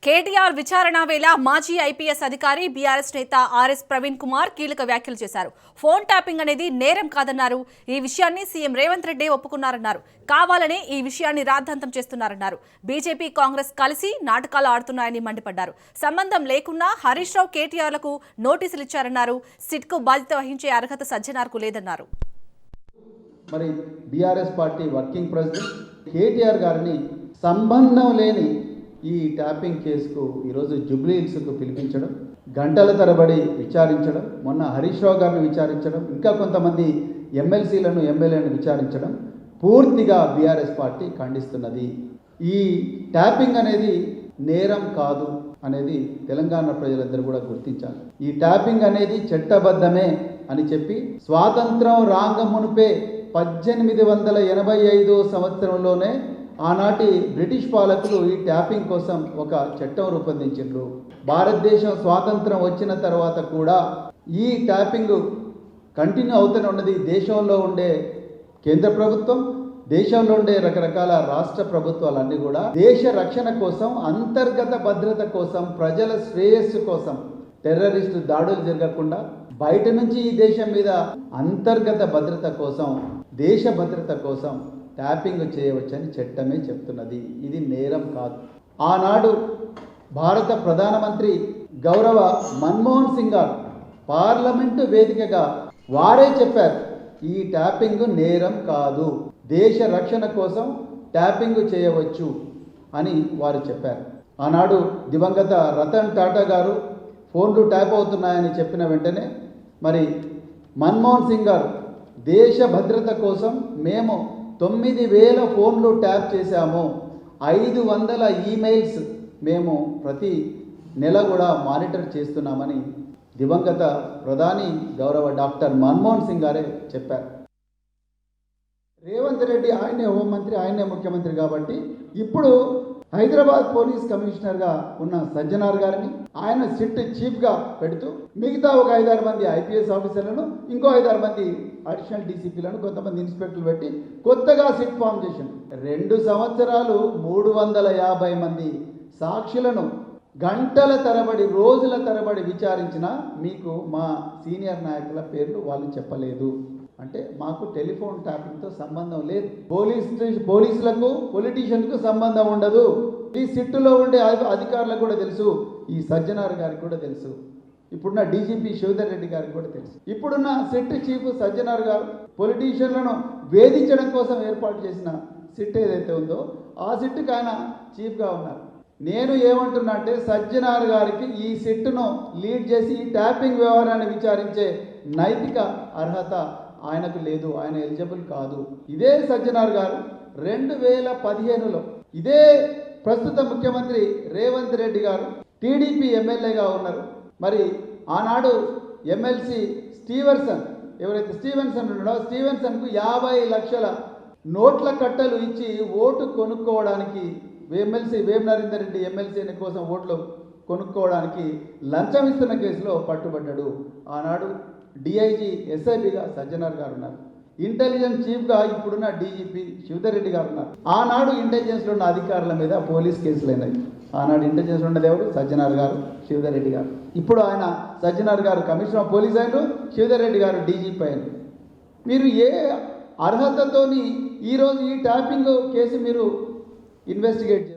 కేటీఆర్ విచారణ వేళ మాజీ ఐపీఎస్ అధికారి బీఆర్ఎస్ నేత ఆర్ఎస్ ప్రవీణ్ కుమార్ కీలక వ్యాఖ్యలు చేశారు. ఫోన్ ట్యాపింగ్ అనేది నేరం కాదన్నారు. ఈ విషయాన్ని సీఎం రేవంత్ రెడ్డి ఒప్పుకున్నారన్నారు. కావాలనే ఈ విషయాన్ని రాద్ధాంతం చేస్తున్నారన్నారు. బీజేపీ కాంగ్రెస్ కలిసి నాటకాలు ఆడుతున్నాయని మండిపడ్డారు. సంబంధం లేకున్నా హరీష్ రావు కేటీఆర్లకు నోటీసులు ఇచ్చారన్నారు. సిట్కు బాధ్యత వహించే అర్హత సజ్జనార్కు లేదన్నారు. మరి BRS party working president KTR గారిని సంబంధం లేని ఈ ట్యాపింగ్ కేసుకు ఈరోజు జూబ్లీ హిల్స్కు పిలిపించడం, గంటల తరబడి విచారించడం, మొన్న హరీష్ రావు గారిని విచారించడం, ఇంకా కొంతమంది ఎమ్మెల్సీలను ఎమ్మెల్యేలను విచారించడం పూర్తిగా బీఆర్ఎస్ పార్టీ ఖండిస్తున్నది. ఈ ట్యాపింగ్ అనేది నేరం కాదు అనేది తెలంగాణ ప్రజలందరూ కూడా గుర్తించాలి. ఈ ట్యాపింగ్ అనేది చట్టబద్ధమే అని చెప్పి స్వాతంత్రం రాంగమునుపే 1885 సంవత్సరంలోనే ఆనాటి బ్రిటిష్ పాలకులు ఈ ట్యాపింగ్ కోసం ఒక చట్టం రూపొందించారు. భారతదేశం స్వాతంత్రం వచ్చిన తర్వాత కూడా ఈ ట్యాపింగ్ కంటిన్యూ అవుతూనే ఉన్నది. దేశంలో ఉండే కేంద్ర ప్రభుత్వం, దేశంలో ఉండే రకరకాల రాష్ట్ర ప్రభుత్వాలన్నీ కూడా దేశ రక్షణ కోసం, అంతర్గత భద్రత కోసం, ప్రజల శ్రేయస్సు కోసం, టెర్రరిస్టు దాడులు జరగకుండా బయట నుంచి ఈ దేశం మీద అంతర్గత భద్రత కోసం, దేశ భద్రత కోసం ట్యాపింగ్ చేయవచ్చని చట్టమే చెప్తున్నది. ఇది నేరం కాదు. ఆనాడు భారత ప్రధానమంత్రి గౌరవ మన్మోహన్ సింగ్ గారు పార్లమెంటు వేదికగా వారే చెప్పారు, ఈ ట్యాపింగ్ నేరం కాదు, దేశ రక్షణ కోసం ట్యాపింగ్ చేయవచ్చు అని వారు చెప్పారు. ఆనాడు దివంగత రతన్ టాటా గారు ఫోన్లు ట్యాప్ అవుతున్నాయని చెప్పిన వెంటనే మరి మన్మోహన్ సింగ్ గారు దేశ భద్రత కోసం మేము 9000 ఫోన్లు ట్యాప్ చేశాము, 500 ఈమెయిల్స్ మేము ప్రతి నెల కూడా మానిటర్ చేస్తున్నామని దివంగత ప్రధాని గౌరవ డాక్టర్ మన్మోహన్ సింగ్ గారే చెప్పారు. రేవంత్ రెడ్డి ఆయనే హోంమంత్రి, ఆయనే ముఖ్యమంత్రి కాబట్టి ఇప్పుడు హైదరాబాద్ పోలీస్ కమిషనర్గా ఉన్న సజ్జనార్ గారిని ఆయన సిట్ చీఫ్గా పెడుతూ మిగతా ఒక 5-6 మంది ఐపీఎస్ ఆఫీసర్లను, ఇంకో 5-6 మంది అడిషనల్ డీసీపీలను, కొంతమంది ఇన్స్పెక్టర్లు పెట్టి కొత్తగా సిట్ ఫామ్ చేశారు. 2 సంవత్సరాలు 350 మంది సాక్షులను గంటల తరబడి, రోజుల తరబడి విచారించిన మీకు మా సీనియర్ నాయకుల పేర్లు వాళ్ళు చెప్పలేదు. అంటే మాకు టెలిఫోన్ ట్యాపింగ్తో సంబంధం లేదు. పోలీసులకు పొలిటీషియన్కు సంబంధం ఉండదు. ఈ సిట్టులో ఉండే అధికారులకు కూడా తెలుసు, ఈ సజ్జనార్ గారికి కూడా తెలుసు, ఇప్పుడున్న డీజీపీ శివధర్ రెడ్డి గారికి కూడా తెలుసు. ఇప్పుడున్న సిట్ చీఫ్ సజ్జనార్ గారు పొలిటీషియన్లను వేధించడం కోసం ఏర్పాటు చేసిన సిట్ ఏదైతే ఉందో ఆ సిట్కి ఆయన చీఫ్గా ఉన్నారు. నేను ఏమంటున్నా అంటే సజ్జనార్ గారికి ఈ సిట్ను లీడ్ చేసి ఈ ట్యాపింగ్ వ్యవహారాన్ని విచారించే నైతిక అర్హత ఆయనకు లేదు, ఆయన ఎలిజిబుల్ కాదు. ఇదే సజ్జనార్ గారు 2015లో ఇదే ప్రస్తుత ముఖ్యమంత్రి రేవంత్ రెడ్డి గారు టీడీపీ ఎమ్మెల్యేగా ఉన్నారు. మరి ఆనాడు ఎమ్మెల్సీ ఎవరైతే స్టీవెన్సన్ ఉన్నాడో స్టీవెన్సన్కు 50 లక్షల నోట్ల కట్టలు ఇచ్చి ఓటు కొనుక్కోవడానికి, ఎమ్మెల్సీ వేం నరేందర్ రెడ్డి ఎమ్మెల్సీ కోసం ఓట్లు కొనుక్కోవడానికి లంచం ఇస్తున్న కేసులో పట్టుబడ్డాడు. ఆనాడు డిఐజీ ఎస్ఐబిగా సజ్జనార్ గారు ఉన్నారు. ఇంటెలిజెన్స్ చీఫ్గా ఇప్పుడున్న డీజీపీ శివధర్ రెడ్డి గారు ఉన్నారు. ఆనాడు ఇంటెలిజెన్స్లో ఉన్న అధికారుల మీద పోలీస్ కేసులు అయినాయి. ఆనాడు ఇంటెలిజెన్స్ ఉన్నది ఎవరు? సజ్జనార్ గారు, శివధర్ రెడ్డి గారు. ఇప్పుడు ఆయన సజ్జనార్ గారు కమిషనర్ ఆఫ్ పోలీస్ అయినారు, శివధర్ రెడ్డి గారు డీజీపీ అయినారు. మీరు ఏ అర్హతతోని ఈరోజు ఈ ట్యాపింగ్ కేసు మీరు ఇన్వెస్టిగేట్